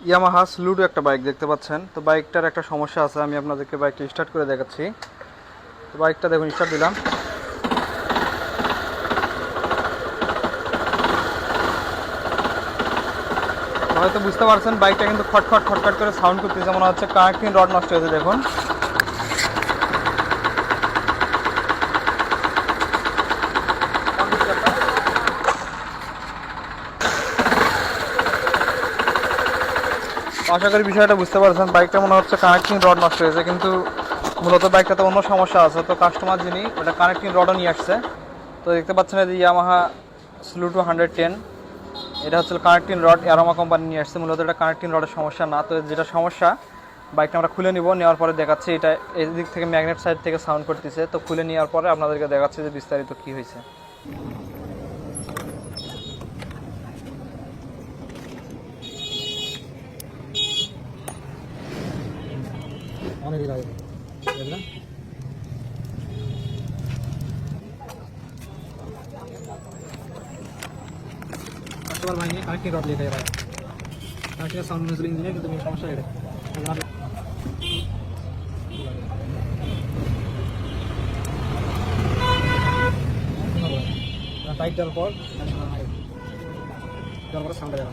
Yamaha স্লুডো একটা bike দেখতে পাচ্ছেন। তো বাইকটার একটা সমস্যা আছে, আমি আপনাদেরকে বাইকটা স্টার্ট করে দেখাচ্ছি। তো বাইকটা দেখুন, স্টার্ট দিলাম, হয়তো বুঝতে পারছেন বাইকটা কিন্তু খটখট খটখট করে সাউন্ড করতেছে, মনে হচ্ছে কানেক্টিং রড নষ্ট হয়েছে। দেখুন আশা করি বিষয়টা বুঝতে পারছেন, বাইকটা মনে হচ্ছে কানেক্টিং রড নষ্ট হয়েছে, কিন্তু মূলত বাইকটাতে অন্য সমস্যা আছে। তো কাস্টমার যিনি ওটা কানেক্টিং রডও নিয়ে আসছে। তো দেখতে পাচ্ছেন এই যে ইয়ামাহা স্লুডো 110, এটা হচ্ছে কানেক্টিং রড, অ্যারোমা কোম্পানি নিয়ে আসছে। মূলত এটা কানেক্টিং রডের সমস্যা না। তো যেটা সমস্যা, বাইকটা আমরা খুলে নিব, নেওয়ার পরে দেখাচ্ছি। এটা এই দিক থেকে ম্যাগনেট সাইড থেকে সাউন্ড করতেছে। তো খুলে নেওয়ার পরে আপনাদেরকে দেখাচ্ছি যে বিস্তারিত কী হয়েছে। ভাই নিয়ে কানেক্টিং রড লিখে ভাই কানেক্টিং সাউন্ড মিউজিক ইঞ্জিনিয়ার, কিন্তু সমস্যা এটা টাইট দেওয়ার পর সাউন্ড যাবে না।